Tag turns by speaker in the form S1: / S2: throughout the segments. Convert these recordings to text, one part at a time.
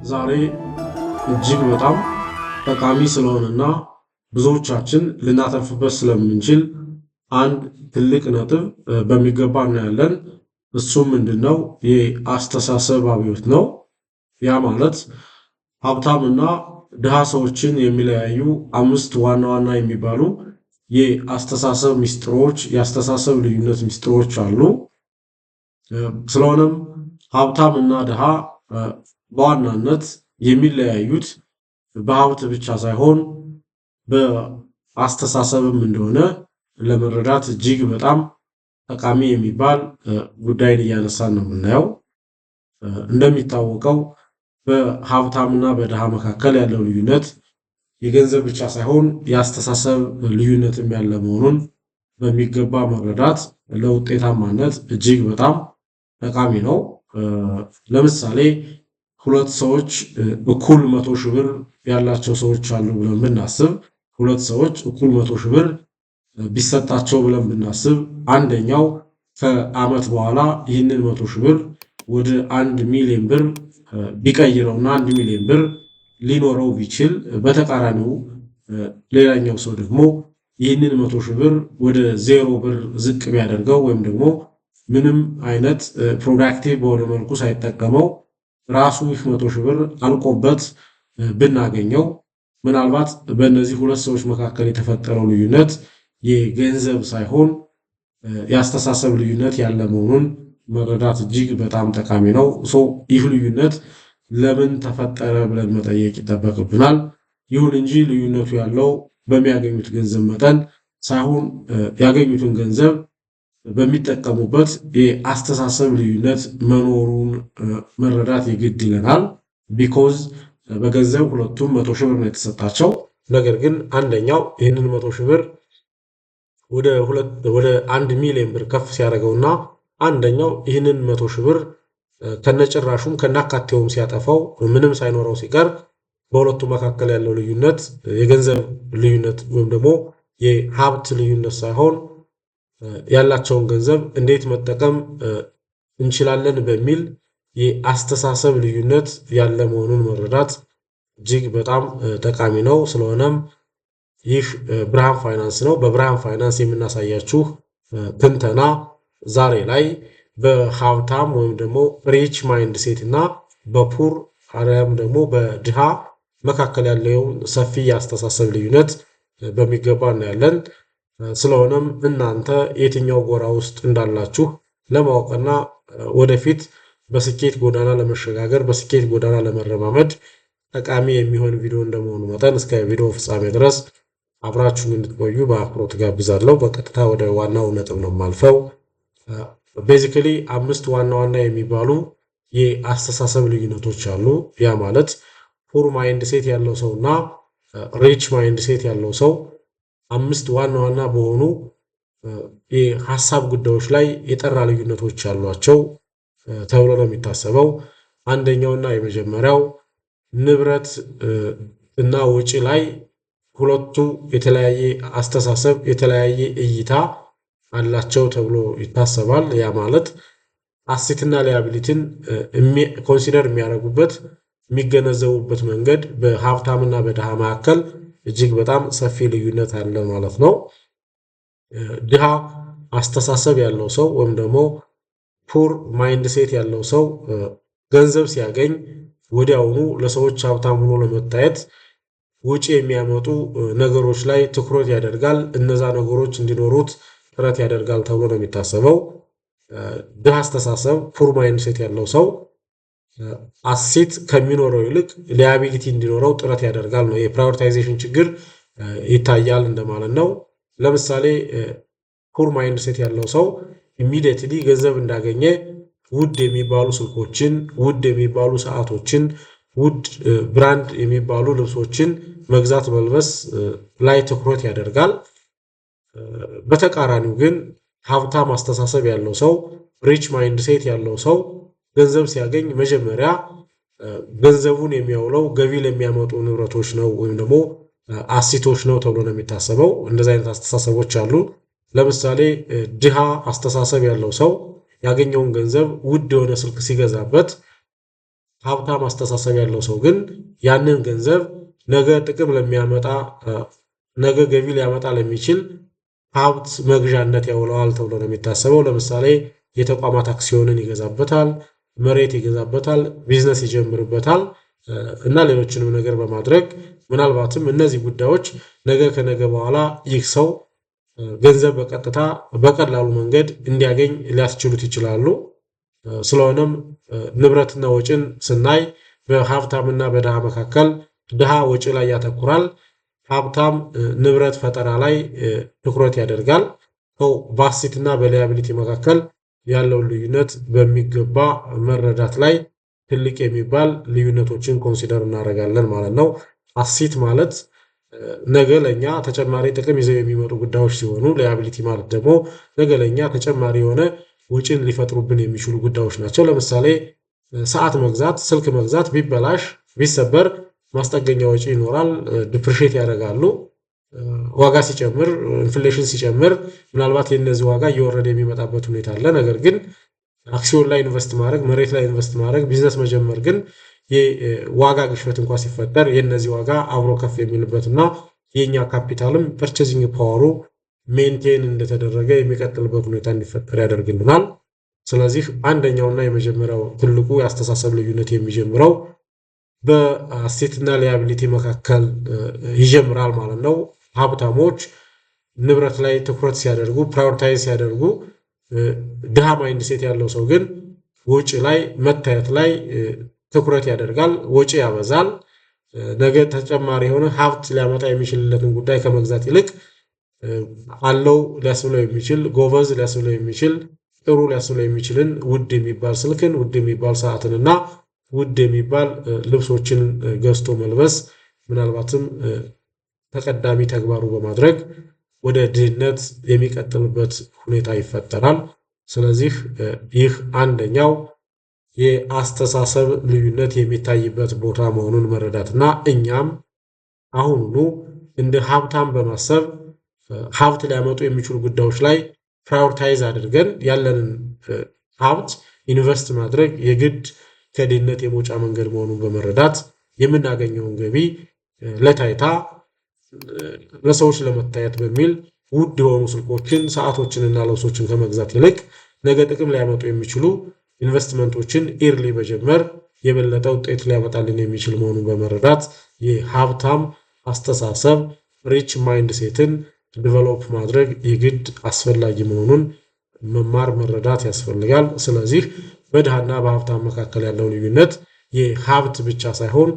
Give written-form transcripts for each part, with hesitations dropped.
S1: ዛሬ እጅግ በጣም ጠቃሚ ስለሆነና ብዙዎቻችን ልናተርፍበት ስለምንችል አንድ ትልቅ ነጥብ በሚገባ እናያለን። እሱም ምንድነው? የአስተሳሰብ አብዮት ነው። ያ ማለት ሀብታምና ድሃ ሰዎችን የሚለያዩ አምስት ዋና ዋና የሚባሉ የአስተሳሰብ ሚስጥሮች፣ የአስተሳሰብ ልዩነት ሚስጥሮች አሉ። ስለሆነም ሀብታምና ድሃ በዋናነት የሚለያዩት በሀብት ብቻ ሳይሆን በአስተሳሰብም እንደሆነ ለመረዳት እጅግ በጣም ጠቃሚ የሚባል ጉዳይን እያነሳን ነው የምናየው። እንደሚታወቀው በሀብታምና በድሃ መካከል ያለው ልዩነት የገንዘብ ብቻ ሳይሆን የአስተሳሰብ ልዩነትም ያለ መሆኑን በሚገባ መረዳት ለውጤታማነት እጅግ በጣም ጠቃሚ ነው። ለምሳሌ ሁለት ሰዎች እኩል 100,000 ብር ያላቸው ሰዎች አሉ ብለን ብናስብ ሁለት ሰዎች እኩል 100,000 ብር ቢሰጣቸው ብለን ብናስብ አንደኛው ከዓመት በኋላ ይህንን 100,000 ብር ወደ 1 ሚሊዮን ብር ቢቀይረውና 1 ሚሊዮን ብር ሊኖረው ቢችል በተቃራኒው ሌላኛው ሰው ደግሞ ይህንን 100,000 ብር ወደ 0 ብር ዝቅ ቢያደርገው ወይም ደግሞ ምንም አይነት ፕሮዳክቲቭ በሆነ መልኩ ሳይጠቀመው ራሱ ይህ 100,000 ብር አልቆበት ብናገኘው ምናልባት በእነዚህ ሁለት ሰዎች መካከል የተፈጠረው ልዩነት የገንዘብ ሳይሆን የአስተሳሰብ ልዩነት ያለ መሆኑን መረዳት እጅግ በጣም ጠቃሚ ነው። ይህ ልዩነት ለምን ተፈጠረ ብለን መጠየቅ ይጠበቅብናል። ይሁን እንጂ ልዩነቱ ያለው በሚያገኙት ገንዘብ መጠን ሳይሆን ያገኙትን ገንዘብ በሚጠቀሙበት የአስተሳሰብ ልዩነት መኖሩን መረዳት ይግድ ይለናል። ቢኮዝ በገንዘብ ሁለቱም 100,000 ብር ነው የተሰጣቸው። ነገር ግን አንደኛው ይህንን 100,000 ብር ወደ 1 ሚሊዮን ብር ከፍ ሲያደርገውና አንደኛው ይህንን 100,000 ብር ከነጭራሹም ከናካቴውም ሲያጠፋው ምንም ሳይኖረው ሲቀር በሁለቱ መካከል ያለው ልዩነት የገንዘብ ልዩነት ወይም ደግሞ የሀብት ልዩነት ሳይሆን ያላቸውን ገንዘብ እንዴት መጠቀም እንችላለን በሚል የአስተሳሰብ ልዩነት ያለ መሆኑን መረዳት እጅግ በጣም ጠቃሚ ነው። ስለሆነም ይህ ብርሃን ፋይናንስ ነው። በብርሃን ፋይናንስ የምናሳያችሁ ትንተና ዛሬ ላይ በሀብታም ወይም ደግሞ ሪች ማይንድ ሴት እና በፑር አሪያም ደግሞ በድሃ መካከል ያለውን ሰፊ የአስተሳሰብ ልዩነት በሚገባ እናያለን። ስለሆነም እናንተ የትኛው ጎራ ውስጥ እንዳላችሁ ለማወቅና ወደፊት በስኬት ጎዳና ለመሸጋገር በስኬት ጎዳና ለመረማመድ ጠቃሚ የሚሆን ቪዲዮ እንደመሆኑ መጠን እስከ ቪዲዮ ፍጻሜ ድረስ አብራችሁን እንድትቆዩ በአክብሮት ጋብዛለሁ። በቀጥታ ወደ ዋናው ነጥብ ነው የማልፈው። ቤዚካሊ 5 ዋና ዋና የሚባሉ የአስተሳሰብ ልዩነቶች አሉ። ያ ማለት ፑር ማይንድ ሴት ያለው ሰውና ሪች ማይንድ ሴት ያለው ሰው 5 ዋና ዋና በሆኑ የሐሳብ ጉዳዮች ላይ የጠራ ልዩነቶች ያሏቸው ተብሎ ነው የሚታሰበው። አንደኛውና የመጀመሪያው ንብረት እና ወጪ ላይ ሁለቱ የተለያየ አስተሳሰብ የተለያየ እይታ አላቸው ተብሎ ይታሰባል። ያ ማለት አሴትና ሊያቢሊቲን ኮንሲደር የሚያደርጉበት የሚገነዘቡበት መንገድ በሀብታምና በድሃ መካከል እጅግ በጣም ሰፊ ልዩነት አለ ማለት ነው። ድሃ አስተሳሰብ ያለው ሰው ወይም ደግሞ ፑር ማይንድ ሴት ያለው ሰው ገንዘብ ሲያገኝ ወዲያውኑ ለሰዎች ሀብታም ሆኖ ለመታየት ውጪ የሚያመጡ ነገሮች ላይ ትኩረት ያደርጋል። እነዛ ነገሮች እንዲኖሩት ጥረት ያደርጋል ተብሎ ነው የሚታሰበው። ድሃ አስተሳሰብ ፑር ማይንድ ሴት ያለው ሰው አሴት ከሚኖረው ይልቅ ሊያቢሊቲ እንዲኖረው ጥረት ያደርጋል ነው። የፕራዮሪታይዜሽን ችግር ይታያል እንደማለት ነው። ለምሳሌ ፑር ማይንድ ሴት ያለው ሰው ኢሚዲየትሊ ገንዘብ እንዳገኘ ውድ የሚባሉ ስልኮችን፣ ውድ የሚባሉ ሰዓቶችን፣ ውድ ብራንድ የሚባሉ ልብሶችን መግዛት መልበስ ላይ ትኩረት ያደርጋል። በተቃራኒው ግን ሀብታም አስተሳሰብ ያለው ሰው ሪች ማይንድ ሴት ያለው ሰው ገንዘብ ሲያገኝ መጀመሪያ ገንዘቡን የሚያውለው ገቢ ለሚያመጡ ንብረቶች ነው ወይም ደግሞ አሴቶች ነው ተብሎ ነው የሚታሰበው። እንደዚህ አይነት አስተሳሰቦች አሉ። ለምሳሌ ድሃ አስተሳሰብ ያለው ሰው ያገኘውን ገንዘብ ውድ የሆነ ስልክ ሲገዛበት ሀብታም አስተሳሰብ ያለው ሰው ግን ያንን ገንዘብ ነገ ጥቅም ለሚያመጣ ነገ ገቢ ሊያመጣ ለሚችል ሀብት መግዣነት ያውለዋል ተብሎ ነው የሚታሰበው። ለምሳሌ የተቋማት አክሲዮንን ይገዛበታል፣ መሬት ይገዛበታል፣ ቢዝነስ ይጀምርበታል እና ሌሎችንም ነገር በማድረግ ምናልባትም እነዚህ ጉዳዮች ነገ ከነገ በኋላ ይህ ሰው ገንዘብ በቀጥታ በቀላሉ መንገድ እንዲያገኝ ሊያስችሉት ይችላሉ። ስለሆነም ንብረትና ወጪን ስናይ በሀብታምና በድሃ መካከል ድሃ ወጪ ላይ ያተኩራል፣ ሀብታም ንብረት ፈጠራ ላይ ትኩረት ያደርጋል። በአሴትና በሊያቢሊቲ መካከል ያለውን ልዩነት በሚገባ መረዳት ላይ ትልቅ የሚባል ልዩነቶችን ኮንሲደር እናደርጋለን ማለት ነው። አሴት ማለት ነገ ለኛ ተጨማሪ ጥቅም ይዘው የሚመጡ ጉዳዮች ሲሆኑ፣ ሊያቢሊቲ ማለት ደግሞ ነገ ለኛ ተጨማሪ የሆነ ወጪን ሊፈጥሩብን የሚችሉ ጉዳዮች ናቸው። ለምሳሌ ሰዓት መግዛት፣ ስልክ መግዛት ቢበላሽ ቢሰበር ማስጠገኛ ወጪ ይኖራል፣ ዲፕሪሺየት ያደርጋሉ። ዋጋ ሲጨምር፣ ኢንፍሌሽን ሲጨምር ምናልባት የነዚህ ዋጋ እየወረደ የሚመጣበት ሁኔታ አለ። ነገር ግን አክሲዮን ላይ ኢንቨስት ማድረግ፣ መሬት ላይ ኢንቨስት ማድረግ፣ ቢዝነስ መጀመር ግን የዋጋ ግሽበት እንኳን ሲፈጠር የነዚህ ዋጋ አብሮ ከፍ የሚልበትና የኛ ካፒታልም ፐርቼዚንግ ፓወሩ ሜንቴን እንደተደረገ የሚቀጥልበት ሁኔታ እንዲፈጠር ያደርግልናል። ስለዚህ አንደኛውና የመጀመሪያው ትልቁ የአስተሳሰብ ልዩነት የሚጀምረው በአሴትና ሊያቢሊቲ መካከል ይጀምራል ማለት ነው። ሀብታሞች ንብረት ላይ ትኩረት ሲያደርጉ፣ ፕራዮሪታይዝ ሲያደርጉ፣ ድሃ ማይንድ ሴት ያለው ሰው ግን ወጪ ላይ መታየት ላይ ትኩረት ያደርጋል፣ ወጪ ያበዛል። ነገ ተጨማሪ የሆነ ሀብት ሊያመጣ የሚችልለትን ጉዳይ ከመግዛት ይልቅ አለው ሊያስብለው የሚችል ጎበዝ ሊያስብለው የሚችል ጥሩ ሊያስብለው የሚችልን ውድ የሚባል ስልክን፣ ውድ የሚባል ሰዓትንና ውድ የሚባል ልብሶችን ገዝቶ መልበስ ምናልባትም ተቀዳሚ ተግባሩ በማድረግ ወደ ድህነት የሚቀጥልበት ሁኔታ ይፈጠራል። ስለዚህ ይህ አንደኛው የአስተሳሰብ ልዩነት የሚታይበት ቦታ መሆኑን መረዳትና እኛም አሁኑኑ እንደ ሀብታም በማሰብ ሀብት ሊያመጡ የሚችሉ ጉዳዮች ላይ ፕራዮሪታይዝ አድርገን ያለንን ሀብት ኢንቨስት ማድረግ የግድ ከድህነት የመውጫ መንገድ መሆኑን በመረዳት የምናገኘውን ገቢ ለታይታ ለሰዎች ለመታየት በሚል ውድ የሆኑ ስልኮችን፣ ሰዓቶችንና ልብሶችን ከመግዛት ይልቅ ነገ ጥቅም ሊያመጡ የሚችሉ ኢንቨስትመንቶችን ኢርሊ መጀመር የበለጠ ውጤት ሊያመጣልን የሚችል መሆኑን በመረዳት የሀብታም አስተሳሰብ ሪች ማይንድ ሴትን ዲቨሎፕ ማድረግ የግድ አስፈላጊ መሆኑን መማር መረዳት ያስፈልጋል። ስለዚህ በድሃና በሀብታም መካከል ያለው ልዩነት የሀብት ብቻ ሳይሆን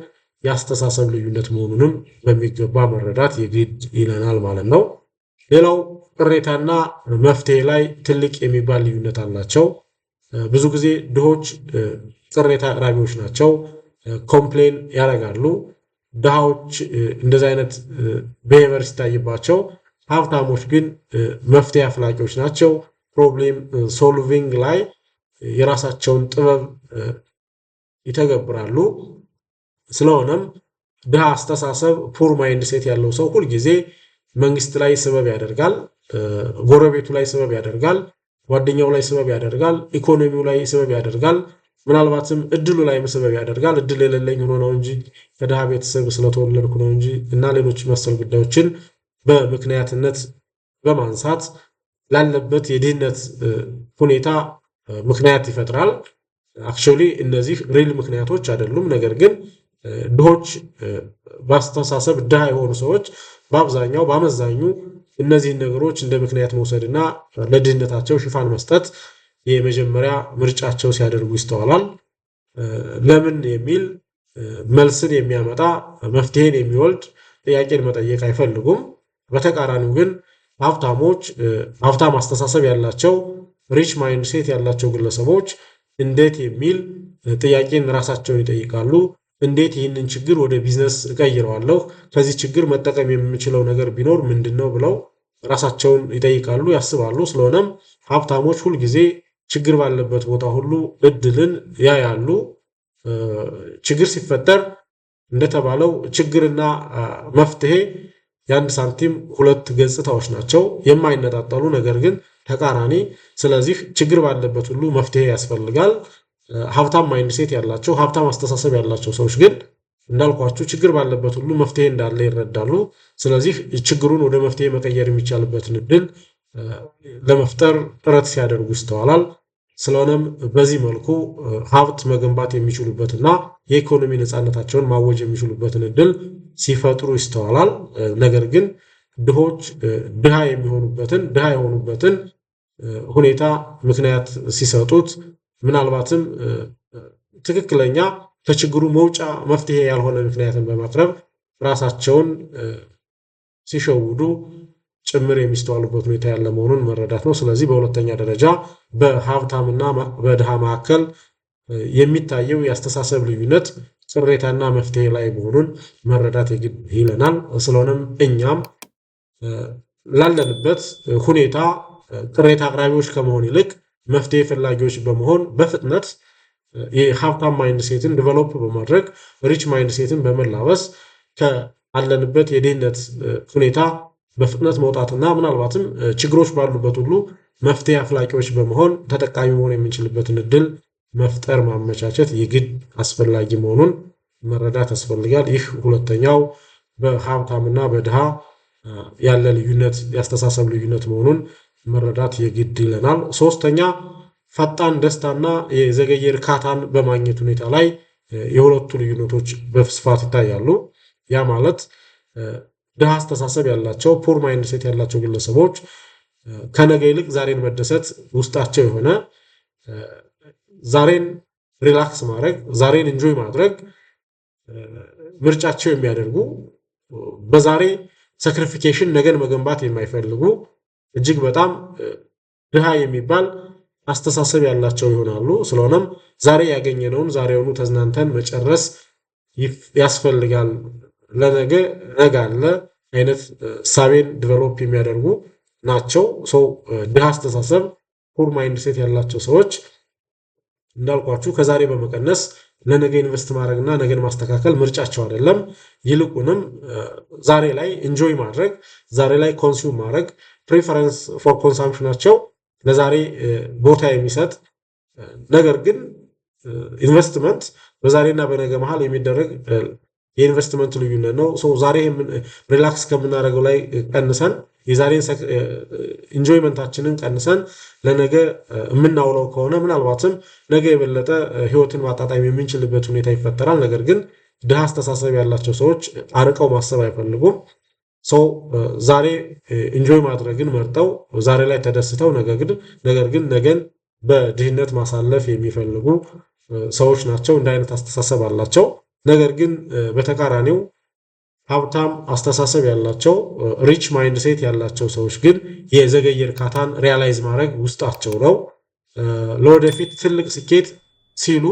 S1: የአስተሳሰብ ልዩነት መሆኑንም በሚገባ መረዳት የግድ ይለናል ማለት ነው። ሌላው ቅሬታና መፍትሄ ላይ ትልቅ የሚባል ልዩነት አላቸው። ብዙ ጊዜ ድሆች ቅሬታ አቅራቢዎች ናቸው፣ ኮምፕሌን ያደርጋሉ። ድሃዎች እንደዚህ አይነት ቢሄቨር ሲታይባቸው፣ ሀብታሞች ግን መፍትሄ አፍላቂዎች ናቸው። ፕሮብሌም ሶልቪንግ ላይ የራሳቸውን ጥበብ ይተገብራሉ። ስለሆነም ድሃ አስተሳሰብ ፑር ማይንድ ሴት ያለው ሰው ሁልጊዜ መንግስት ላይ ስበብ ያደርጋል፣ ጎረቤቱ ላይ ስበብ ያደርጋል፣ ጓደኛው ላይ ስበብ ያደርጋል፣ ኢኮኖሚው ላይ ስበብ ያደርጋል፣ ምናልባትም እድሉ ላይ ስበብ ያደርጋል። እድል የሌለኝ ሆኖ ነው እንጂ ከድሃ ቤተሰብ ስለተወለድኩ ነው እንጂ እና ሌሎች መሰል ጉዳዮችን በምክንያትነት በማንሳት ላለበት የድህነት ሁኔታ ምክንያት ይፈጥራል። አክቹዋሊ እነዚህ ሪል ምክንያቶች አይደሉም። ነገር ግን ድሆች በአስተሳሰብ ድሃ የሆኑ ሰዎች በአብዛኛው በአመዛኙ እነዚህን ነገሮች እንደ ምክንያት መውሰድና ለድህነታቸው ሽፋን መስጠት የመጀመሪያ ምርጫቸው ሲያደርጉ ይስተዋላል። ለምን የሚል መልስን የሚያመጣ መፍትሄን የሚወልድ ጥያቄን መጠየቅ አይፈልጉም። በተቃራኒው ግን ሀብታም አስተሳሰብ ያላቸው ሪች ማይንድ ሴት ያላቸው ግለሰቦች እንዴት የሚል ጥያቄን ራሳቸውን ይጠይቃሉ። እንዴት ይህንን ችግር ወደ ቢዝነስ እቀይረዋለሁ፣ ከዚህ ችግር መጠቀም የምችለው ነገር ቢኖር ምንድነው ብለው ራሳቸውን ይጠይቃሉ፣ ያስባሉ። ስለሆነም ሀብታሞች ሁልጊዜ ችግር ባለበት ቦታ ሁሉ እድልን ያያሉ። ችግር ሲፈጠር እንደተባለው ችግርና መፍትሄ የአንድ ሳንቲም ሁለት ገጽታዎች ናቸው፣ የማይነጣጠሉ ነገር ግን ተቃራኒ። ስለዚህ ችግር ባለበት ሁሉ መፍትሄ ያስፈልጋል። ሀብታም ማይንድሴት ያላቸው ሀብታም አስተሳሰብ ያላቸው ሰዎች ግን እንዳልኳችሁ ችግር ባለበት ሁሉ መፍትሄ እንዳለ ይረዳሉ። ስለዚህ ችግሩን ወደ መፍትሄ መቀየር የሚቻልበትን እድል ለመፍጠር ጥረት ሲያደርጉ ይስተዋላል። ስለሆነም በዚህ መልኩ ሀብት መገንባት የሚችሉበትና የኢኮኖሚ ነፃነታቸውን ማወጅ የሚችሉበትን እድል ሲፈጥሩ ይስተዋላል። ነገር ግን ድሆች ድሃ የሆኑበትን ሁኔታ ምክንያት ሲሰጡት ምናልባትም ትክክለኛ ከችግሩ መውጫ መፍትሄ ያልሆነ ምክንያትን በማቅረብ ራሳቸውን ሲሸውዱ ጭምር የሚስተዋሉበት ሁኔታ ያለ መሆኑን መረዳት ነው። ስለዚህ በሁለተኛ ደረጃ በሀብታምና በድሃ መካከል የሚታየው የአስተሳሰብ ልዩነት ቅሬታና መፍትሄ ላይ መሆኑን መረዳት የግድ ይለናል። ስለሆነም እኛም ላለንበት ሁኔታ ቅሬታ አቅራቢዎች ከመሆን ይልቅ መፍትሄ ፈላጊዎች በመሆን በፍጥነት የሀብታም ማይንድሴትን ዲቨሎፕ በማድረግ ሪች ማይንድሴትን በመላበስ ከአለንበት የድህነት ሁኔታ በፍጥነት መውጣትና ምናልባትም ችግሮች ባሉበት ሁሉ መፍትሄ አፍላቂዎች በመሆን ተጠቃሚ መሆን የምንችልበትን እድል መፍጠር ማመቻቸት የግድ አስፈላጊ መሆኑን መረዳት ያስፈልጋል። ይህ ሁለተኛው በሀብታምና በድሃ ያለ ልዩነት ያስተሳሰብ ልዩነት መሆኑን መረዳት የግድ ይለናል። ሶስተኛ ፈጣን ደስታና የዘገየ እርካታን በማግኘት ሁኔታ ላይ የሁለቱ ልዩነቶች በስፋት ይታያሉ። ያ ማለት ድሃ አስተሳሰብ ያላቸው ፑር ማይንድሴት ያላቸው ግለሰቦች ከነገ ይልቅ ዛሬን መደሰት ውስጣቸው የሆነ ዛሬን ሪላክስ ማድረግ ዛሬን ኢንጆይ ማድረግ ምርጫቸው የሚያደርጉ በዛሬ ሳክሪፊኬሽን ነገን መገንባት የማይፈልጉ እጅግ በጣም ድሃ የሚባል አስተሳሰብ ያላቸው ይሆናሉ። ስለሆነም ዛሬ ያገኘነውን ዛሬውኑ ተዝናንተን መጨረስ ያስፈልጋል፣ ለነገ ነገ አለ አይነት ሳቤን ዲቨሎፕ የሚያደርጉ ናቸው። ሰው ድሃ አስተሳሰብ ፑር ማይንድሴት ያላቸው ሰዎች እንዳልኳችሁ ከዛሬ በመቀነስ ለነገ ኢንቨስት ማድረግና ነገን ማስተካከል ምርጫቸው አይደለም። ይልቁንም ዛሬ ላይ ኢንጆይ ማድረግ ዛሬ ላይ ኮንሱም ማድረግ ፕሪፈረንስ ፎር ኮንሳምፕሽናቸው ለዛሬ ቦታ የሚሰጥ ነገር ግን ኢንቨስትመንት በዛሬና በነገ መሃል የሚደረግ የኢንቨስትመንት ልዩነት ነው። ዛሬ ሪላክስ ከምናደርገው ላይ ቀንሰን የዛሬን ኢንጆይመንታችንን ቀንሰን ለነገ የምናውለው ከሆነ ምናልባትም ነገ የበለጠ ህይወትን ማጣጣም የምንችልበት ሁኔታ ይፈጠራል። ነገር ግን ድሃ አስተሳሰብ ያላቸው ሰዎች አርቀው ማሰብ አይፈልጉም። ዛሬ ኢንጆይ ማድረግን መርጠው ዛሬ ላይ ተደስተው ነገር ግን ነገን በድህነት ማሳለፍ የሚፈልጉ ሰዎች ናቸው። እንደ አይነት አስተሳሰብ አላቸው። ነገር ግን በተቃራኒው ሀብታም አስተሳሰብ ያላቸው ሪች ማይንድሴት ያላቸው ሰዎች ግን የዘገየ እርካታን ሪያላይዝ ማድረግ ውስጣቸው ነው። ለወደፊት ትልቅ ስኬት ሲሉ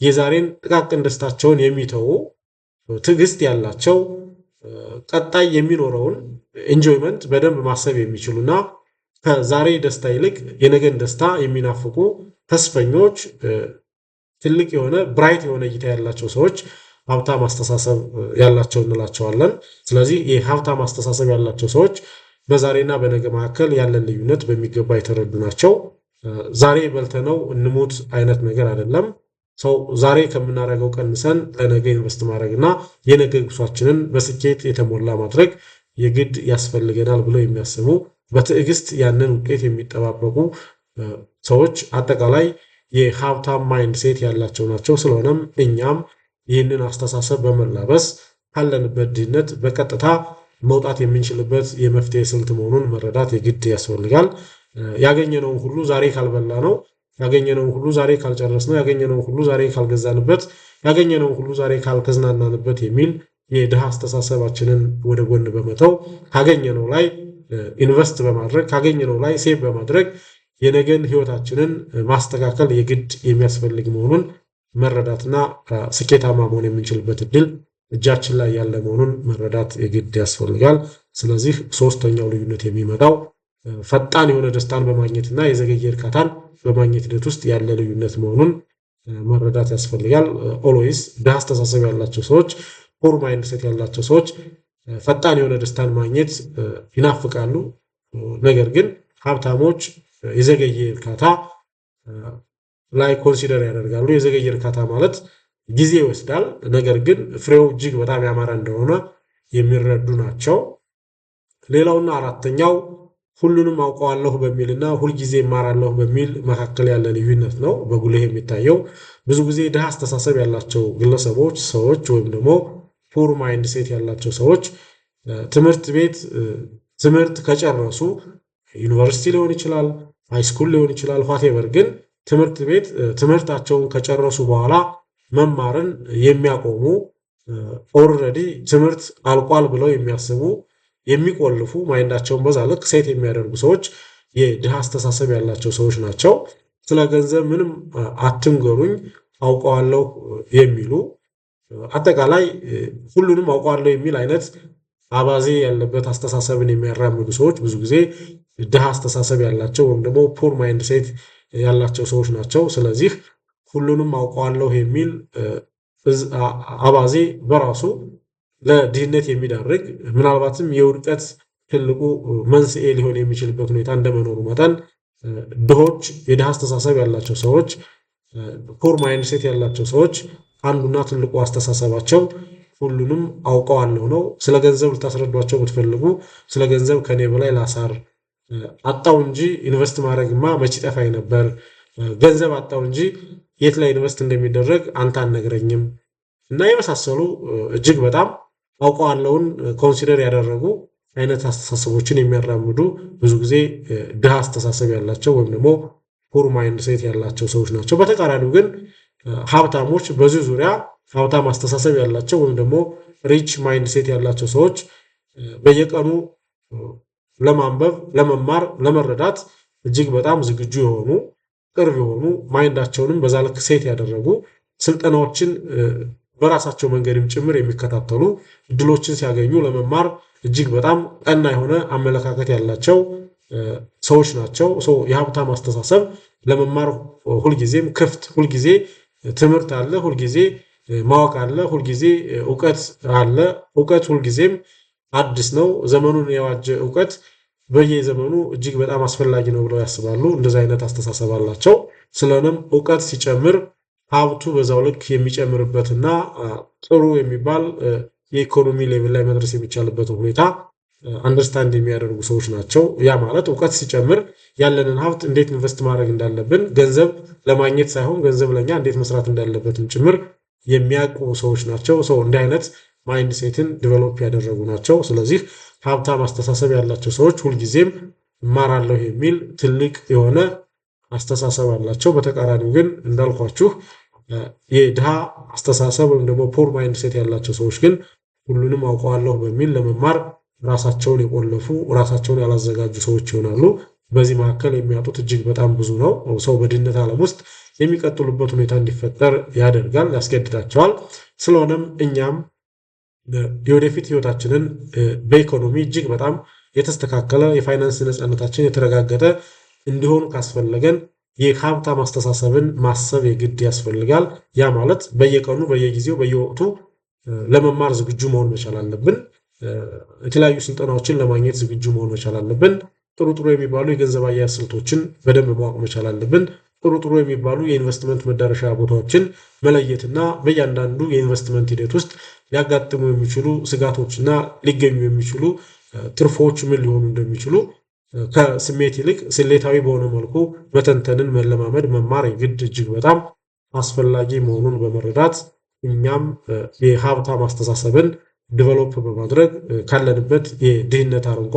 S1: የዛሬን ጥቃቅን ደስታቸውን የሚተዉ ትዕግስት ያላቸው ቀጣይ የሚኖረውን ኢንጆይመንት በደንብ ማሰብ የሚችሉና ከዛሬ ደስታ ይልቅ የነገን ደስታ የሚናፍቁ ተስፈኞች ትልቅ የሆነ ብራይት የሆነ እይታ ያላቸው ሰዎች ሀብታም አስተሳሰብ ያላቸው እንላቸዋለን። ስለዚህ የሀብታም አስተሳሰብ ያላቸው ሰዎች በዛሬና በነገ መካከል ያለን ልዩነት በሚገባ የተረዱ ናቸው። ዛሬ በልተነው እንሙት አይነት ነገር አይደለም። ዛሬ ከምናደርገው ቀንሰን ለነገ ኢንቨስት ማድረግና የነገ ጉዟችንን በስኬት የተሞላ ማድረግ የግድ ያስፈልገናል ብለው የሚያስቡ በትዕግስት ያንን ውጤት የሚጠባበቁ ሰዎች አጠቃላይ የሀብታም ማይንድሴት ያላቸው ናቸው። ስለሆነም እኛም ይህንን አስተሳሰብ በመላበስ ካለንበት ድህነት በቀጥታ መውጣት የምንችልበት የመፍትሄ ስልት መሆኑን መረዳት የግድ ያስፈልጋል። ያገኘነውን ሁሉ ዛሬ ካልበላ ነው፣ ያገኘነውን ሁሉ ዛሬ ካልጨረስ ነው፣ ያገኘነውን ሁሉ ዛሬ ካልገዛንበት፣ ያገኘነውን ሁሉ ዛሬ ካልተዝናናንበት የሚል የድሃ አስተሳሰባችንን ወደ ጎን በመተው ካገኘነው ላይ ኢንቨስት በማድረግ ካገኘነው ላይ ሴቭ በማድረግ የነገን ህይወታችንን ማስተካከል የግድ የሚያስፈልግ መሆኑን መረዳትና ስኬታማ መሆን የምንችልበት እድል እጃችን ላይ ያለ መሆኑን መረዳት የግድ ያስፈልጋል። ስለዚህ ሶስተኛው ልዩነት የሚመጣው ፈጣን የሆነ ደስታን በማግኘትና የዘገየ እርካታን በማግኘት ሂደት ውስጥ ያለ ልዩነት መሆኑን መረዳት ያስፈልጋል። ኦልዌይስ ድሃ አስተሳሰብ ያላቸው ሰዎች ፑር ማይንድሴት ያላቸው ሰዎች ፈጣን የሆነ ደስታን ማግኘት ይናፍቃሉ። ነገር ግን ሀብታሞች የዘገየ እርካታ ላይ ኮንሲደር ያደርጋሉ። የዘገየ እርካታ ማለት ጊዜ ይወስዳል፣ ነገር ግን ፍሬው እጅግ በጣም ያማረ እንደሆነ የሚረዱ ናቸው። ሌላውና አራተኛው ሁሉንም አውቀዋለሁ በሚልና ሁልጊዜ እማራለሁ በሚል መካከል ያለ ልዩነት ነው በጉልህ የሚታየው። ብዙ ጊዜ ድሃ አስተሳሰብ ያላቸው ግለሰቦች፣ ሰዎች ወይም ደግሞ ፑር ማይንድ ሴት ያላቸው ሰዎች ትምህርት ቤት ትምህርት ከጨረሱ ዩኒቨርሲቲ ሊሆን ይችላል፣ ሃይስኩል ሊሆን ይችላል፣ ዋቴቨር ግን ትምህርት ቤት ትምህርታቸውን ከጨረሱ በኋላ መማርን የሚያቆሙ ኦልሬዲ ትምህርት አልቋል ብለው የሚያስቡ የሚቆልፉ ማይንዳቸውን በዛ ልክ ሴት የሚያደርጉ ሰዎች የድሃ አስተሳሰብ ያላቸው ሰዎች ናቸው። ስለ ገንዘብ ምንም አትንገሩኝ አውቀዋለሁ የሚሉ አጠቃላይ ሁሉንም አውቀዋለሁ የሚል አይነት አባዜ ያለበት አስተሳሰብን የሚያራምዱ ሰዎች ብዙ ጊዜ ድሃ አስተሳሰብ ያላቸው ወይም ደግሞ ፑር ማይንድ ሴት ያላቸው ሰዎች ናቸው። ስለዚህ ሁሉንም አውቀዋለሁ የሚል አባዜ በራሱ ለድህነት የሚዳርግ ምናልባትም የውድቀት ትልቁ መንስኤ ሊሆን የሚችልበት ሁኔታ እንደመኖሩ መጠን ድሆች፣ የድሃ አስተሳሰብ ያላቸው ሰዎች፣ ፑር ማይንድ ሴት ያላቸው ሰዎች አንዱና ትልቁ አስተሳሰባቸው ሁሉንም አውቀዋለሁ ነው። ስለ ገንዘብ ልታስረዷቸው ብትፈልጉ ስለ ገንዘብ ከኔ በላይ ላሳር አጣው እንጂ ኢንቨስት ማድረግማ መች ጠፋኝ ነበር፣ ገንዘብ አጣው እንጂ የት ላይ ኢንቨስት እንደሚደረግ አንተ አልነግረኝም እና የመሳሰሉ እጅግ በጣም አውቀዋለሁን ኮንሲደር ያደረጉ አይነት አስተሳሰቦችን የሚያራምዱ ብዙ ጊዜ ድሃ አስተሳሰብ ያላቸው ወይም ደግሞ ፑር ማይንድ ሴት ያላቸው ሰዎች ናቸው። በተቃራኒው ግን ሀብታሞች በዚህ ዙሪያ ሀብታም አስተሳሰብ ያላቸው ወይም ደግሞ ሪች ማይንድ ሴት ያላቸው ሰዎች በየቀኑ ለማንበብ፣ ለመማር፣ ለመረዳት እጅግ በጣም ዝግጁ የሆኑ ቅርብ የሆኑ ማይንዳቸውንም በዛ ልክ ሴት ያደረጉ ስልጠናዎችን በራሳቸው መንገድም ጭምር የሚከታተሉ እድሎችን ሲያገኙ ለመማር እጅግ በጣም ቀና የሆነ አመለካከት ያላቸው ሰዎች ናቸው። የሀብታም አስተሳሰብ ለመማር ሁልጊዜም ክፍት፣ ሁልጊዜ ትምህርት አለ፣ ሁልጊዜ ማወቅ አለ፣ ሁልጊዜ እውቀት አለ። እውቀት ሁልጊዜም አዲስ ነው። ዘመኑን የዋጀ እውቀት በየዘመኑ እጅግ በጣም አስፈላጊ ነው ብለው ያስባሉ። እንደዚህ አይነት አስተሳሰብ አላቸው። ስለሆነም እውቀት ሲጨምር ሀብቱ በዛው ልክ የሚጨምርበትና ጥሩ የሚባል የኢኮኖሚ ሌቭል ላይ መድረስ የሚቻልበትን ሁኔታ አንደርስታንድ የሚያደርጉ ሰዎች ናቸው። ያ ማለት እውቀት ሲጨምር ያለንን ሀብት እንዴት ኢንቨስት ማድረግ እንዳለብን፣ ገንዘብ ለማግኘት ሳይሆን ገንዘብ ለኛ እንዴት መስራት እንዳለበትም ጭምር የሚያውቁ ሰዎች ናቸው። እንዲህ አይነት ማይንድ ሴትን ዲቨሎፕ ያደረጉ ናቸው። ስለዚህ ሀብታም አስተሳሰብ ያላቸው ሰዎች ሁልጊዜም እማራለሁ የሚል ትልቅ የሆነ አስተሳሰብ አላቸው። በተቃራኒው ግን እንዳልኳችሁ የድሃ አስተሳሰብ ወይም ደግሞ ፑር ማይንድ ሴት ያላቸው ሰዎች ግን ሁሉንም አውቀዋለሁ በሚል ለመማር ራሳቸውን የቆለፉ ራሳቸውን ያላዘጋጁ ሰዎች ይሆናሉ። በዚህ መካከል የሚያጡት እጅግ በጣም ብዙ ነው። ሰው በድህነት ዓለም ውስጥ የሚቀጥሉበት ሁኔታ እንዲፈጠር ያደርጋል፣ ያስገድዳቸዋል። ስለሆነም እኛም የወደፊት ህይወታችንን በኢኮኖሚ እጅግ በጣም የተስተካከለ የፋይናንስ ነፃነታችን የተረጋገጠ እንዲሆን ካስፈለገን የሀብታም አስተሳሰብን ማሰብ የግድ ያስፈልጋል። ያ ማለት በየቀኑ በየጊዜው በየወቅቱ ለመማር ዝግጁ መሆን መቻል አለብን። የተለያዩ ስልጠናዎችን ለማግኘት ዝግጁ መሆን መቻል አለብን። ጥሩ ጥሩ የሚባሉ የገንዘብ አያያዝ ስልቶችን በደንብ ማወቅ መቻል አለብን። ጥሩ ጥሩ የሚባሉ የኢንቨስትመንት መዳረሻ ቦታዎችን መለየትና በእያንዳንዱ የኢንቨስትመንት ሂደት ውስጥ ሊያጋጥሙ የሚችሉ ስጋቶችና ሊገኙ የሚችሉ ትርፎች ምን ሊሆኑ እንደሚችሉ ከስሜት ይልቅ ስሌታዊ በሆነ መልኩ መተንተንን መለማመድ መማር የግድ እጅግ በጣም አስፈላጊ መሆኑን በመረዳት እኛም የሀብታም አስተሳሰብን ዲቨሎፕ በማድረግ ካለንበት የድህነት አረንቋ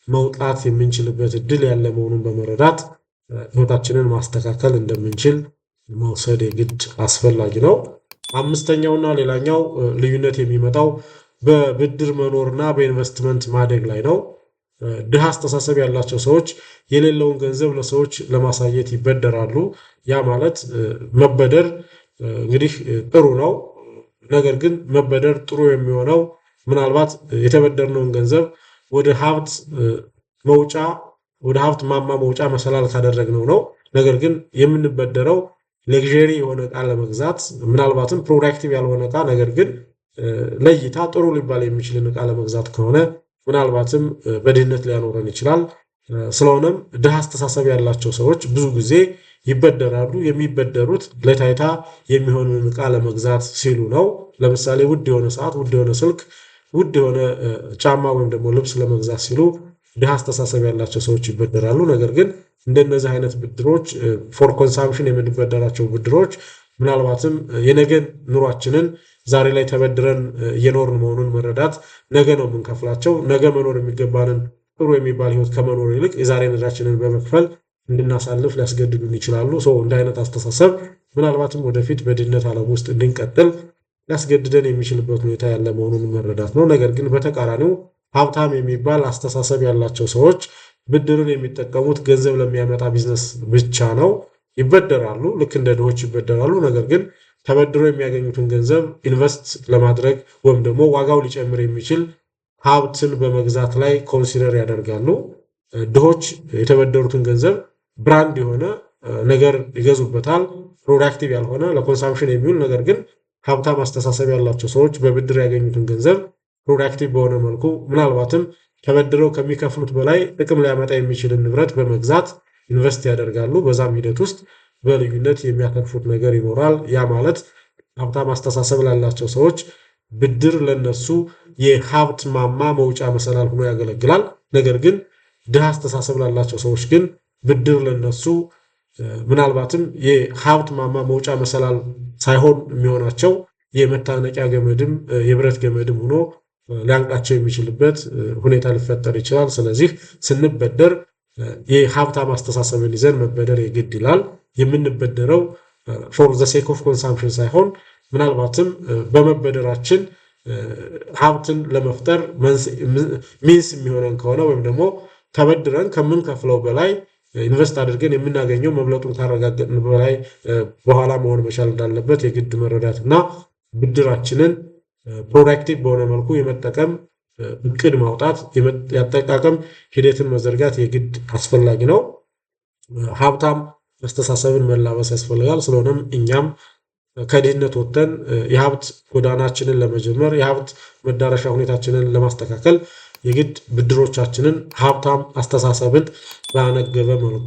S1: መውጣት የምንችልበት እድል ያለ መሆኑን በመረዳት ህይወታችንን ማስተካከል እንደምንችል መውሰድ የግድ አስፈላጊ ነው። አምስተኛውና ሌላኛው ልዩነት የሚመጣው በብድር መኖርና በኢንቨስትመንት ማደግ ላይ ነው። ድሃ አስተሳሰብ ያላቸው ሰዎች የሌለውን ገንዘብ ለሰዎች ለማሳየት ይበደራሉ። ያ ማለት መበደር እንግዲህ ጥሩ ነው። ነገር ግን መበደር ጥሩ የሚሆነው ምናልባት የተበደርነውን ገንዘብ ወደ ሀብት መውጫ ወደ ሀብት ማማ መውጫ መሰላል ካደረግነው ነው። ነገር ግን የምንበደረው ሌግዠሪ የሆነ ዕቃ ለመግዛት ምናልባትም ፕሮዳክቲቭ ያልሆነ ዕቃ ነገር ግን ለይታ ጥሩ ሊባል የሚችልን ዕቃ ለመግዛት ከሆነ ምናልባትም በድህነት ሊያኖረን ይችላል። ስለሆነም ድሃ አስተሳሰብ ያላቸው ሰዎች ብዙ ጊዜ ይበደራሉ። የሚበደሩት ለታይታ የሚሆንን ዕቃ ለመግዛት ሲሉ ነው። ለምሳሌ ውድ የሆነ ሰዓት፣ ውድ የሆነ ስልክ፣ ውድ የሆነ ጫማ ወይም ደግሞ ልብስ ለመግዛት ሲሉ ድሃ አስተሳሰብ ያላቸው ሰዎች ይበደራሉ። ነገር ግን እንደነዚህ አይነት ብድሮች ፎር ኮንሳምፕሽን የምንበደራቸው ብድሮች ምናልባትም የነገን ኑሯችንን ዛሬ ላይ ተበድረን እየኖርን መሆኑን መረዳት፣ ነገ ነው የምንከፍላቸው፣ ነገ መኖር የሚገባንን ጥሩ የሚባል ህይወት ከመኖር ይልቅ የዛሬ ዕዳችንን በመክፈል እንድናሳልፍ ሊያስገድዱን ይችላሉ። እንደ አይነት አስተሳሰብ ምናልባትም ወደፊት በድህነት ዓለም ውስጥ እንድንቀጥል ሊያስገድደን የሚችልበት ሁኔታ ያለ መሆኑን መረዳት ነው። ነገር ግን በተቃራኒው ሀብታም የሚባል አስተሳሰብ ያላቸው ሰዎች ብድርን የሚጠቀሙት ገንዘብ ለሚያመጣ ቢዝነስ ብቻ ነው። ይበደራሉ፣ ልክ እንደ ድሆች ይበደራሉ። ነገር ግን ተበድሮ የሚያገኙትን ገንዘብ ኢንቨስት ለማድረግ ወይም ደግሞ ዋጋው ሊጨምር የሚችል ሀብትን በመግዛት ላይ ኮንሲደር ያደርጋሉ። ድሆች የተበደሩትን ገንዘብ ብራንድ የሆነ ነገር ይገዙበታል፣ ፕሮዳክቲቭ ያልሆነ ለኮንሳምፕሽን የሚውል ነገር ግን ሀብታም አስተሳሰብ ያላቸው ሰዎች በብድር ያገኙትን ገንዘብ ፕሮዳክቲቭ በሆነ መልኩ ምናልባትም ተበድረው ከሚከፍሉት በላይ ጥቅም ሊያመጣ የሚችልን ንብረት በመግዛት ኢንቨስት ያደርጋሉ። በዛም ሂደት ውስጥ በልዩነት የሚያተርፉት ነገር ይኖራል። ያ ማለት ሀብታም አስተሳሰብ ላላቸው ሰዎች ብድር ለነሱ የሀብት ማማ መውጫ መሰላል ሆኖ ያገለግላል። ነገር ግን ድሃ አስተሳሰብ ላላቸው ሰዎች ግን ብድር ለነሱ ምናልባትም የሀብት ማማ መውጫ መሰላል ሳይሆን የሚሆናቸው የመታነቂያ ገመድም የብረት ገመድም ሆኖ ሊያንቃቸው የሚችልበት ሁኔታ ሊፈጠር ይችላል። ስለዚህ ስንበደር የሀብታም አስተሳሰብን ይዘን መበደር የግድ ይላል። የምንበደረው ፎር ዘ ሴክ ኦፍ ኮንሳምፕሽን ሳይሆን ምናልባትም በመበደራችን ሀብትን ለመፍጠር ሚንስ የሚሆነን ከሆነ ወይም ደግሞ ተበድረን ከምንከፍለው በላይ ኢንቨስት አድርገን የምናገኘው መብለጡን ካረጋገጥን በላይ በኋላ መሆን መቻል እንዳለበት የግድ መረዳት እና ብድራችንን ፕሮዳክቲቭ በሆነ መልኩ የመጠቀም እቅድ ማውጣት፣ የአጠቃቀም ሂደትን መዘርጋት የግድ አስፈላጊ ነው። ሀብታም አስተሳሰብን መላበስ ያስፈልጋል። ስለሆነም እኛም ከድህነት ወጥተን የሀብት ጎዳናችንን ለመጀመር የሀብት መዳረሻ ሁኔታችንን ለማስተካከል የግድ ብድሮቻችንን ሀብታም አስተሳሰብን ባነገበ መልኩ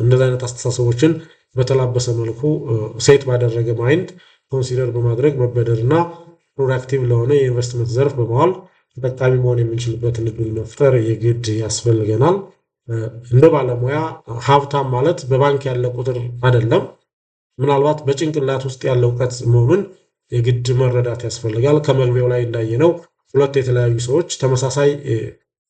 S1: እንደዚህ አይነት አስተሳሰቦችን በተላበሰ መልኩ ሴት ባደረገ ማይንድ ኮንሲደር በማድረግ መበደርና ፕሮዳክቲቭ ለሆነ የኢንቨስትመንት ዘርፍ በመዋል ተጠቃሚ መሆን የምንችልበትን እድል መፍጠር የግድ ያስፈልገናል። እንደ ባለሙያ ሀብታም ማለት በባንክ ያለ ቁጥር አይደለም፣ ምናልባት በጭንቅላት ውስጥ ያለ እውቀት መሆኑን የግድ መረዳት ያስፈልጋል። ከመግቢያው ላይ እንዳየነው ሁለት የተለያዩ ሰዎች ተመሳሳይ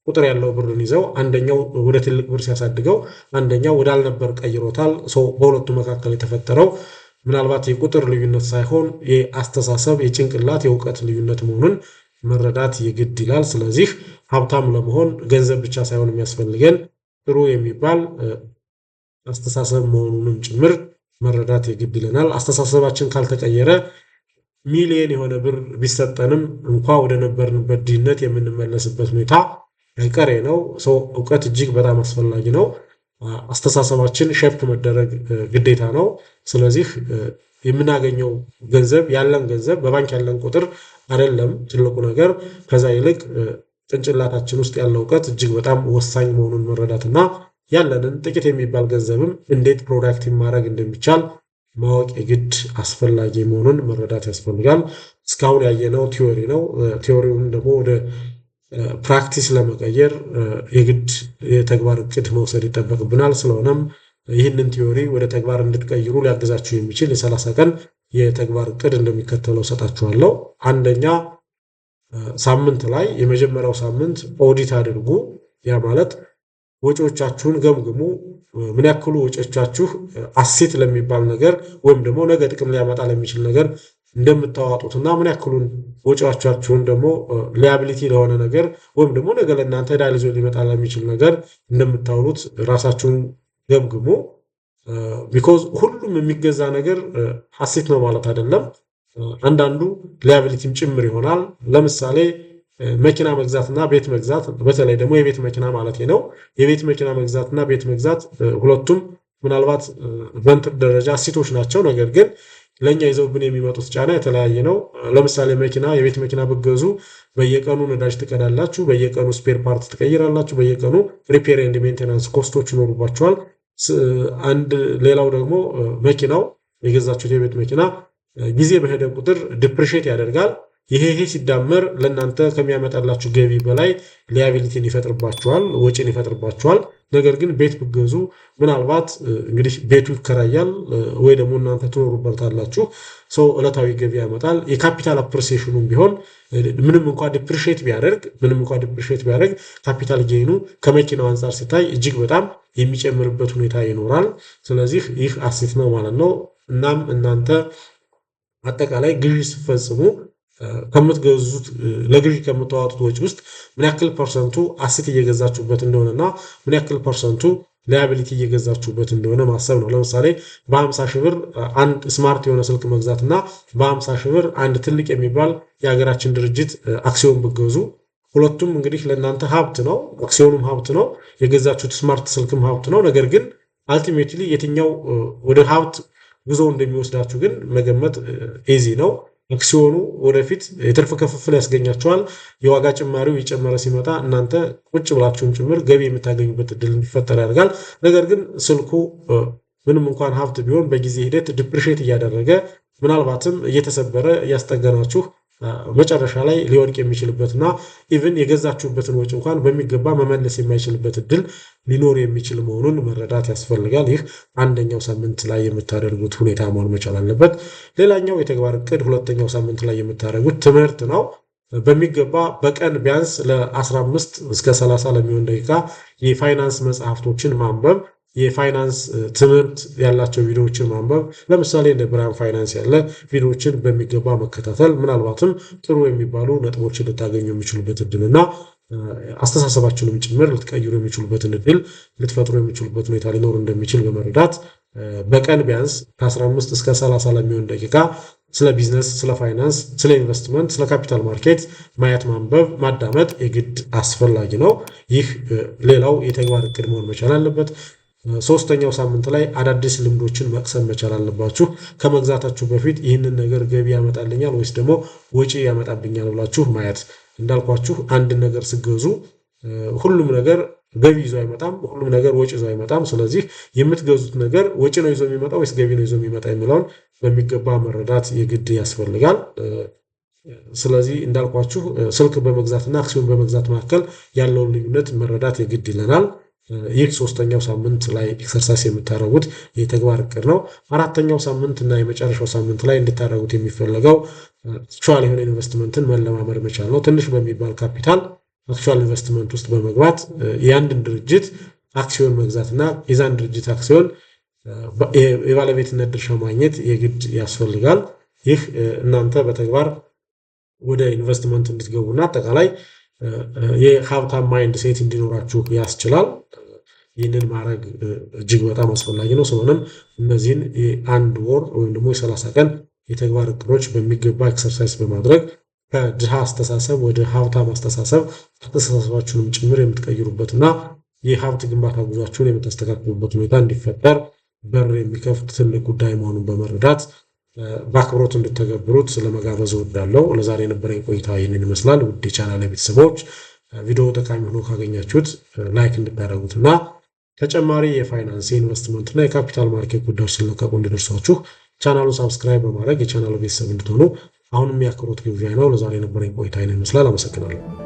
S1: ቁጥር ያለው ብርን ይዘው አንደኛው ወደ ትልቅ ብር ሲያሳድገው አንደኛው ወዳልነበር ቀይሮታል። በሁለቱ መካከል የተፈጠረው ምናልባት የቁጥር ልዩነት ሳይሆን የአስተሳሰብ የጭንቅላት የእውቀት ልዩነት መሆኑን መረዳት የግድ ይላል። ስለዚህ ሀብታም ለመሆን ገንዘብ ብቻ ሳይሆን የሚያስፈልገን ጥሩ የሚባል አስተሳሰብ መሆኑንም ጭምር መረዳት የግድ ይለናል። አስተሳሰባችን ካልተቀየረ ሚሊየን የሆነ ብር ቢሰጠንም እንኳ ወደ ነበርንበት ድህነት የምንመለስበት ሁኔታ አይቀሬ ነው። እውቀት እጅግ በጣም አስፈላጊ ነው። አስተሳሰባችን ሼፕ መደረግ ግዴታ ነው። ስለዚህ የምናገኘው ገንዘብ ያለን ገንዘብ በባንክ ያለን ቁጥር አይደለም ትልቁ ነገር። ከዛ ይልቅ ጭንቅላታችን ውስጥ ያለው እውቀት እጅግ በጣም ወሳኝ መሆኑን መረዳትና ያለንን ጥቂት የሚባል ገንዘብም እንዴት ፕሮዳክቲቭ ማድረግ እንደሚቻል ማወቅ የግድ አስፈላጊ መሆኑን መረዳት ያስፈልጋል። እስካሁን ያየነው ቲዮሪ ነው። ቲዮሪውን ደግሞ ወደ ፕራክቲስ ለመቀየር የግድ የተግባር እቅድ መውሰድ ይጠበቅብናል። ስለሆነም ይህንን ቲዮሪ ወደ ተግባር እንድትቀይሩ ሊያግዛችሁ የሚችል የ30 ቀን የተግባር እቅድ እንደሚከተለው ሰጣችኋለሁ። አንደኛ ሳምንት ላይ የመጀመሪያው ሳምንት ኦዲት አድርጉ። ያ ማለት ወጪዎቻችሁን ገምግሙ። ምን ያክሉ ወጪዎቻችሁ አሴት ለሚባል ነገር ወይም ደግሞ ነገ ጥቅም ሊያመጣ ለሚችል ነገር እንደምታዋጡትና ምን ያክሉን ወጪዎቻችሁን ደግሞ ሊያቢሊቲ ለሆነ ነገር ወይም ደግሞ ነገ ለእናንተ ዕዳ ይዞ ሊመጣ ለሚችል ነገር እንደምታውሉት ራሳችሁን ገምግሙ። ቢኮዝ ሁሉም የሚገዛ ነገር አሴት ነው ማለት አይደለም። አንዳንዱ ሊያቢሊቲም ጭምር ይሆናል። ለምሳሌ መኪና መግዛትና ቤት መግዛት፣ በተለይ ደግሞ የቤት መኪና ማለት ነው። የቤት መኪና መግዛትና ቤት መግዛት ሁለቱም ምናልባት በእንትን ደረጃ አሴቶች ናቸው። ነገር ግን ለኛ ይዘውብን የሚመጡት ጫና የተለያየ ነው። ለምሳሌ የቤት መኪና ብገዙ በየቀኑ ነዳጅ ትቀዳላችሁ፣ በየቀኑ ስፔር ፓርት ትቀይራላችሁ፣ በየቀኑ ሪፔር ኤንድ ሜንቴናንስ ኮስቶች ይኖሩባችኋል። አንድ ሌላው ደግሞ መኪናው የገዛችሁት የቤት መኪና ጊዜ በሄደ ቁጥር ዲፕሪሺየት ያደርጋል። ይሄ ሲዳመር ለእናንተ ከሚያመጣላችሁ ገቢ በላይ ሊያቢሊቲን ይፈጥርባችኋል፣ ወጪን ይፈጥርባችኋል። ነገር ግን ቤት ብገዙ ምናልባት እንግዲህ ቤቱ ይከራያል ወይ ደግሞ እናንተ ትኖሩበታላችሁ። ሰው ዕለታዊ ገቢ ያመጣል። የካፒታል አፕሪሲዬሽኑም ቢሆን ምንም እንኳን ዲፕሪሺየት ቢያደርግ ካፒታል ጌኑ ከመኪናው አንጻር ሲታይ እጅግ በጣም የሚጨምርበት ሁኔታ ይኖራል። ስለዚህ ይህ አሴት ነው ማለት ነው። እናም እናንተ አጠቃላይ ግዢ ሲፈጽሙ ከምትገዙት ለግዢ ከምታወጡት ወጪ ውስጥ ምን ያክል ፐርሰንቱ አሴት እየገዛችሁበት እንደሆነና ምን ያክል ፐርሰንቱ ላያቢሊቲ እየገዛችሁበት እንደሆነ ማሰብ ነው። ለምሳሌ በ50 ሺህ ብር አንድ ስማርት የሆነ ስልክ መግዛትና በ50 ሺህ ብር አንድ ትልቅ የሚባል የሀገራችን ድርጅት አክሲዮን ብገዙ ሁለቱም እንግዲህ ለእናንተ ሀብት ነው። አክሲዮኑም ሀብት ነው፣ የገዛችሁት ስማርት ስልክም ሀብት ነው። ነገር ግን አልቲሜትሊ የትኛው ወደ ሀብት ጉዞ እንደሚወስዳችሁ ግን መገመት ኢዚ ነው። አክሲዮኑ ወደፊት የትርፍ ክፍፍል ያስገኛቸዋል። የዋጋ ጭማሪው እየጨመረ ሲመጣ እናንተ ቁጭ ብላችሁም ጭምር ገቢ የምታገኙበት እድል እንዲፈጠር ያደርጋል። ነገር ግን ስልኩ ምንም እንኳን ሀብት ቢሆን በጊዜ ሂደት ዲፕሪሺየት እያደረገ ምናልባትም እየተሰበረ እያስጠገናችሁ መጨረሻ ላይ ሊወድቅ የሚችልበትና ኢቭን የገዛችሁበትን ወጪ እንኳን በሚገባ መመለስ የማይችልበት እድል ሊኖር የሚችል መሆኑን መረዳት ያስፈልጋል። ይህ አንደኛው ሳምንት ላይ የምታደርጉት ሁኔታ መሆን መቻል አለበት። ሌላኛው የተግባር እቅድ ሁለተኛው ሳምንት ላይ የምታደርጉት ትምህርት ነው። በሚገባ በቀን ቢያንስ ለ15 እስከ 30 ለሚሆን ደቂቃ የፋይናንስ መጽሐፍቶችን ማንበብ፣ የፋይናንስ ትምህርት ያላቸው ቪዲዮዎችን ማንበብ፣ ለምሳሌ እንደ ብርሃን ፋይናንስ ያለ ቪዲዮዎችን በሚገባ መከታተል ምናልባትም ጥሩ የሚባሉ ነጥቦችን ልታገኙ የሚችሉበት እድልና አስተሳሰባችሁንም ጭምር ልትቀይሩ የሚችሉበትን እድል ልትፈጥሩ የሚችሉበት ሁኔታ ሊኖር እንደሚችል በመረዳት በቀን ቢያንስ ከ15 እስከ 30 ለሚሆን ደቂቃ ስለ ቢዝነስ፣ ስለ ፋይናንስ፣ ስለ ኢንቨስትመንት፣ ስለ ካፒታል ማርኬት ማየት፣ ማንበብ፣ ማዳመጥ የግድ አስፈላጊ ነው። ይህ ሌላው የተግባር እቅድ መሆን መቻል አለበት። ሶስተኛው ሳምንት ላይ አዳዲስ ልምዶችን መቅሰም መቻል አለባችሁ። ከመግዛታችሁ በፊት ይህንን ነገር ገቢ ያመጣልኛል ወይስ ደግሞ ወጪ ያመጣብኛል ብላችሁ ማየት። እንዳልኳችሁ አንድ ነገር ስገዙ ሁሉም ነገር ገቢ ይዞ አይመጣም፣ ሁሉም ነገር ወጪ ይዞ አይመጣም። ስለዚህ የምትገዙት ነገር ወጪ ነው ይዞ የሚመጣው ወይስ ገቢ ነው ይዞ የሚመጣ የሚለውን በሚገባ መረዳት የግድ ያስፈልጋል። ስለዚህ እንዳልኳችሁ ስልክ በመግዛትና አክሲዮን በመግዛት መካከል ያለውን ልዩነት መረዳት የግድ ይለናል። ይህ ሶስተኛው ሳምንት ላይ ኤክሰርሳይዝ የምታደርጉት የተግባር እቅድ ነው። አራተኛው ሳምንት እና የመጨረሻው ሳምንት ላይ እንድታደርጉት የሚፈልገው አክቹዋል የሆነ ኢንቨስትመንትን መለማመድ መቻል ነው። ትንሽ በሚባል ካፒታል አክቹዋል ኢንቨስትመንት ውስጥ በመግባት የአንድን ድርጅት አክሲዮን መግዛትና የዛን ድርጅት አክሲዮን የባለቤትነት ድርሻ ማግኘት የግድ ያስፈልጋል። ይህ እናንተ በተግባር ወደ ኢንቨስትመንት እንድትገቡና አጠቃላይ የሀብታም ማይንድ ሴት እንዲኖራችሁ ያስችላል። ይህንን ማድረግ እጅግ በጣም አስፈላጊ ነው። ስለሆነም እነዚህን የአንድ ወር ወይም ደግሞ የ30 ቀን የተግባር እቅዶች በሚገባ ኤክሰርሳይዝ በማድረግ ከድሃ አስተሳሰብ ወደ ሀብታም አስተሳሰባችሁንም ጭምር የምትቀይሩበትና የሀብት ግንባታ ጉዟችሁን የምታስተካክሉበት ሁኔታ እንዲፈጠር በር የሚከፍት ትልቅ ጉዳይ መሆኑን በመረዳት በአክብሮት እንድትተገብሩት ስለመጋበዝ እወዳለሁ። ለዛሬ የነበረኝ ቆይታ ይህንን ይመስላል። ውድ የቻናሌ ቤተሰቦች ቪዲዮ ጠቃሚ ሆኖ ካገኛችሁት ላይክ እንድታደርጉትና ተጨማሪ የፋይናንስ የኢንቨስትመንት እና የካፒታል ማርኬት ጉዳዮች ሲለቀቁ እንዲደርሷችሁ ቻናሉን ሳብስክራይብ በማድረግ የቻናሉ ቤተሰብ እንድትሆኑ አሁንም የአክብሮት ግብዣ ነው። ለዛሬ የነበረኝ ቆይታ ይህንን ይመስላል። አመሰግናለሁ።